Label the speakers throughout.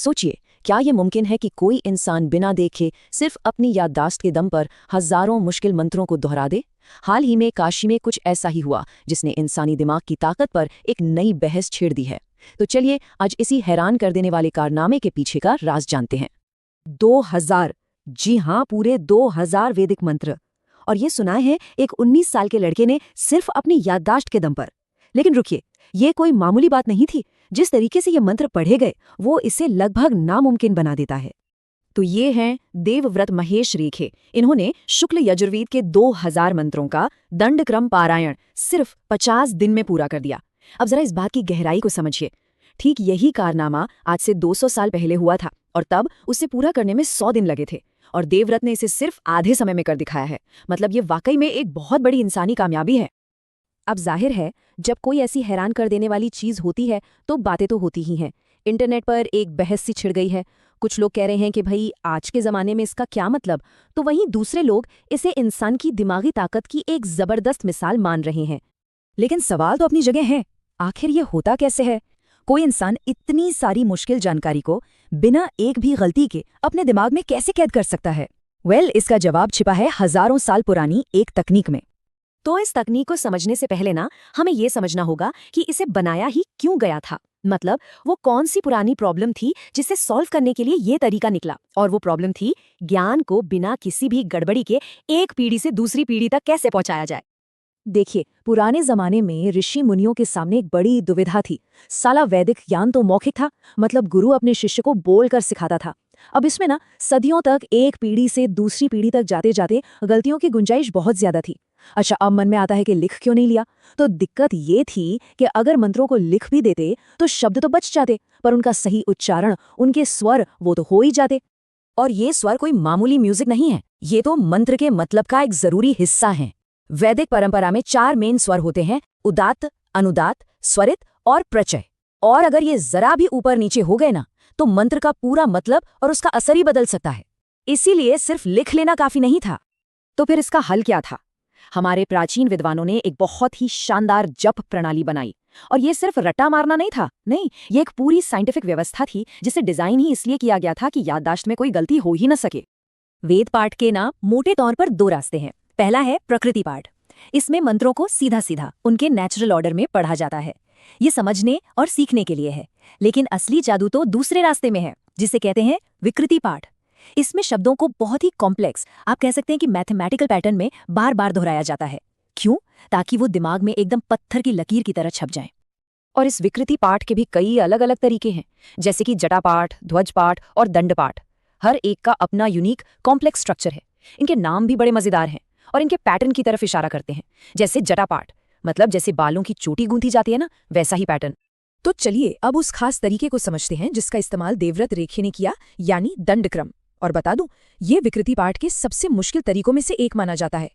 Speaker 1: सोचिए, क्या ये मुमकिन है कि कोई इंसान बिना देखे सिर्फ अपनी याददाश्त के दम पर हजारों मुश्किल मंत्रों को दोहरा दे? हाल ही में काशी में कुछ ऐसा ही हुआ, जिसने इंसानी दिमाग की ताकत पर एक नई बहस छेड़ दी है। तो चलिए आज इसी हैरान कर देने वाले कारनामे के पीछे का राज जानते हैं।
Speaker 2: 2000, जी हाँ, पूरे 2000 वैदिक मंत्र। और ये सुना है एक 19 साल के लड़के ने सिर्फ अपनी याददाश्त के दम पर। लेकिन रुकिए, ये कोई मामूली बात नहीं थी। जिस तरीके से ये मंत्र पढ़े गए वो इसे लगभग नामुमकिन बना देता है।
Speaker 1: तो ये हैं देवव्रत महेश रेखे। इन्होंने शुक्ल यजुर्वेद के 2000 मंत्रों का दंडक्रम पारायण सिर्फ 50 दिन में पूरा कर दिया। अब जरा इस बात की गहराई को समझिए। ठीक यही कारनामा आज से 200 साल पहले हुआ था, और तब उसे पूरा करने में 100 दिन लगे थे, और देवव्रत ने इसे सिर्फ आधे समय में कर दिखाया है। मतलब ये वाकई में एक बहुत बड़ी इंसानी कामयाबी है।
Speaker 2: अब जाहिर है, जब कोई ऐसी हैरान कर देने वाली चीज होती है तो बातें तो होती ही हैं। इंटरनेट पर एक बहस सी छिड़ गई है। कुछ लोग कह रहे हैं कि भाई आज के ज़माने में इसका क्या मतलब, तो वहीं दूसरे लोग इसे इंसान की दिमागी ताकत की एक ज़बरदस्त मिसाल मान रहे हैं।
Speaker 1: लेकिन सवाल तो अपनी जगह है, आखिर ये होता कैसे है? कोई इंसान इतनी सारी मुश्किल जानकारी को बिना एक भी गलती के अपने दिमाग में कैसे कैद कर सकता है? इसका जवाब छिपा है हजारों साल पुरानी एक तकनीक में।
Speaker 2: तो इस तकनीक को समझने से पहले ना हमें ये समझना होगा कि इसे बनाया ही क्यों गया था। मतलब वो कौन सी पुरानी प्रॉब्लम थी जिसे सॉल्व करने के लिए ये तरीका निकला, और वो प्रॉब्लम थी ज्ञान को बिना किसी भी गड़बड़ी के एक पीढ़ी से दूसरी पीढ़ी तक कैसे पहुंचाया जाए।
Speaker 1: देखिए, पुराने जमाने में ऋषि मुनियों के सामने एक बड़ी दुविधा थी। साला वैदिक ज्ञान तो मौखिक था, मतलब गुरु अपने शिष्य को बोलकर सिखाता था। अब इसमें ना सदियों तक एक पीढ़ी से दूसरी पीढ़ी तक जाते जाते गलतियों की गुंजाइश बहुत ज्यादा थी। अच्छा, अब मन में आता है कि लिख क्यों नहीं लिया? तो दिक्कत ये थी कि अगर मंत्रों को लिख भी देते तो शब्द तो बच जाते, पर उनका सही उच्चारण, उनके स्वर वो तो हो ही जाते। और ये स्वर कोई मामूली म्यूजिक नहीं है, ये तो मंत्र के मतलब का एक जरूरी हिस्सा है। वैदिक परंपरा में 4 मेन स्वर होते हैं: उदात्त, अनुदात्त, स्वरित और प्रचय। और अगर ये जरा भी ऊपर नीचे हो गए ना, तो मंत्र का पूरा मतलब और उसका असर ही बदल सकता है। इसीलिए सिर्फ लिख लेना काफी नहीं था। तो फिर इसका हल क्या था? हमारे प्राचीन विद्वानों ने एक बहुत ही शानदार जप प्रणाली बनाई। और ये सिर्फ रट्टा मारना नहीं था, नहीं, ये एक पूरी साइंटिफिक व्यवस्था थी, जिसे डिजाइन ही इसलिए किया गया था कि याददाश्त में कोई गलती हो ही न सके। वेद पाठ के ना मोटे तौर पर 2 रास्ते हैं। पहला है प्रकृति पाठ। इसमें मंत्रों को सीधा सीधा उनके नेचुरल ऑर्डर में पढ़ा जाता है। ये समझने और सीखने के लिए है। लेकिन असली जादू तो दूसरे रास्ते में है, जिसे कहते हैं विकृति पाठ। इसमें शब्दों को बहुत ही कॉम्प्लेक्स, आप कह सकते हैं कि मैथमेटिकल पैटर्न में बार बार दोहराया जाता है। क्यों? ताकि वो दिमाग में एकदम पत्थर की लकीर की तरह छप जाएं। और इस विकृति पाठ के भी कई अलग अलग तरीके हैं, जैसे कि जटा पाठ, ध्वज पाठ और दंड पाठ। हर एक का अपना यूनिक कॉम्प्लेक्स स्ट्रक्चर है। इनके नाम भी बड़े मजेदार हैं और इनके पैटर्न की तरफ इशारा करते हैं। जैसे जटा पाठ, मतलब जैसे बालों की चोटी गूंथी जाती है ना, वैसा ही पैटर्न। तो चलिए अब उस खास तरीके को समझते हैं जिसका इस्तेमाल देवव्रत रेखे ने किया, यानी दंडक्रम। और बता दूं, ये विकृति पाठ के सबसे मुश्किल तरीकों में से एक माना जाता है।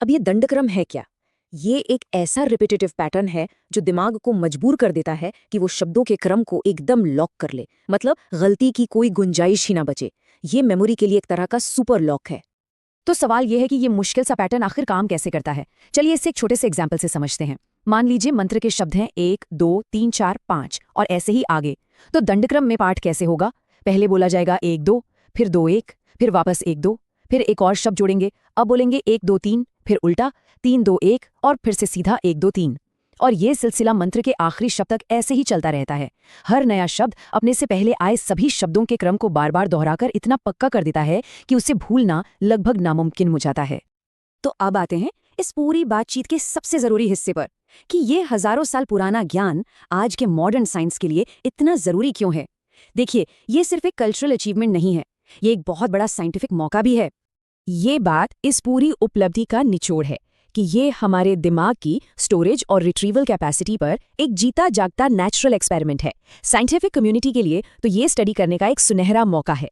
Speaker 1: अब ये दंडक्रम है क्या? ये एक ऐसा रिपीटेटिव पैटर्न है जो दिमाग को मजबूर कर देता है कि वो शब्दों के क्रम को एकदम लॉक कर ले, मतलब गलती की कोई गुंजाइश ही ना बचे। ये मेमोरी के लिए एक तरह का सुपर लॉक है। तो सवाल यह है कि ये मुश्किल सा पैटर्न आखिर काम कैसे करता है। चलिए इसे एक छोटे से एग्जाम्पल से समझते हैं। मान लीजिए मंत्र के शब्द हैं 1, 2, 3, 4, 5 और ऐसे ही आगे। तो दंडक्रम में पाठ कैसे होगा? पहले बोला जाएगा 1, 2, फिर 2, 1, फिर वापस 1, 2, फिर एक और शब्द जोड़ेंगे। अब बोलेंगे 1, 2, 3, फिर उल्टा 3, 2, 1 और फिर से सीधा 1, 2, 3। और ये सिलसिला मंत्र के आखिरी शब्द तक ऐसे ही चलता रहता है। हर नया शब्द अपने से पहले आए सभी शब्दों के क्रम को बार बार दोहराकर इतना पक्का कर देता है कि उसे भूलना लगभग नामुमकिन हो जाता है। तो अब आते हैं इस पूरी बातचीत के सबसे जरूरी हिस्से पर, कि ये हजारों साल पुराना ज्ञान आज के मॉडर्न साइंस के लिए इतना जरूरी क्यों है। देखिए, ये सिर्फ एक कल्चरल अचीवमेंट नहीं है, ये एक बहुत बड़ा साइंटिफिक मौका भी है। ये बात इस पूरी उपलब्धि का निचोड़ है कि ये हमारे दिमाग की स्टोरेज और रिट्रीवल कैपेसिटी पर एक जीता जागता नेचुरल एक्सपेरिमेंट है। साइंटिफिक कम्युनिटी के लिए तो ये स्टडी करने का एक सुनहरा मौका है,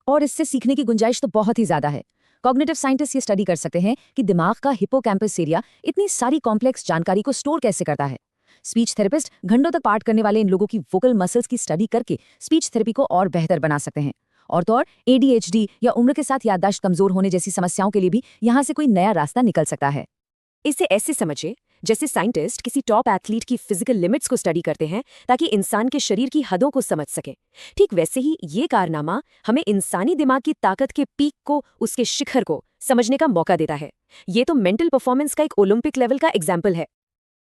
Speaker 1: और इससे सीखने की गुंजाइश तो बहुत ही ज्यादा है। कॉग्निटिव साइंटिस्ट ये स्टडी कर सकते हैं कि दिमाग का हिप्पोकैम्पस एरिया इतनी सारी कॉम्प्लेक्स जानकारी को स्टोर कैसे करता है। स्पीच थेरेपिस्ट घंटों तक पाठ करने वाले इन लोगों की वोकल मसल्स की स्टडी करके स्पीच थेरेपी को और बेहतर बना सकते हैं। और तो और ADHD या उम्र के साथ याददाश्त कमजोर होने जैसी समस्याओं के लिए भी यहाँ से कोई नया रास्ता निकल सकता है। इसे ऐसे समझिए,
Speaker 2: जैसे साइंटिस्ट किसी टॉप एथलीट की फिजिकल लिमिट्स को स्टडी करते हैं ताकि इंसान के शरीर की हदों को समझ सके, ठीक वैसे ही ये कारनामा हमें इंसानी दिमाग की ताकत के पीक को, उसके शिखर को समझने का मौका देता है। ये तो मेंटल परफॉर्मेंस का एक ओलंपिक लेवल का एग्जाम्पल है।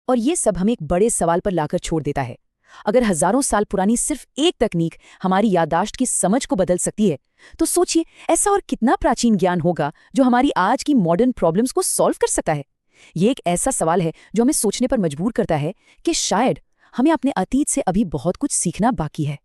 Speaker 1: और ये सब हमें एक बड़े सवाल पर लाकर छोड़ देता है। अगर हजारों साल पुरानी सिर्फ एक तकनीक हमारी याददाश्त की समझ को बदल सकती है, तो सोचिए ऐसा और कितना प्राचीन ज्ञान होगा जो हमारी आज की मॉडर्न प्रॉब्लम्स को सॉल्व कर सकता है। ये एक ऐसा सवाल है जो हमें सोचने पर मजबूर करता है कि शायद हमें अपने अतीत से अभी बहुत कुछ सीखना बाकी है।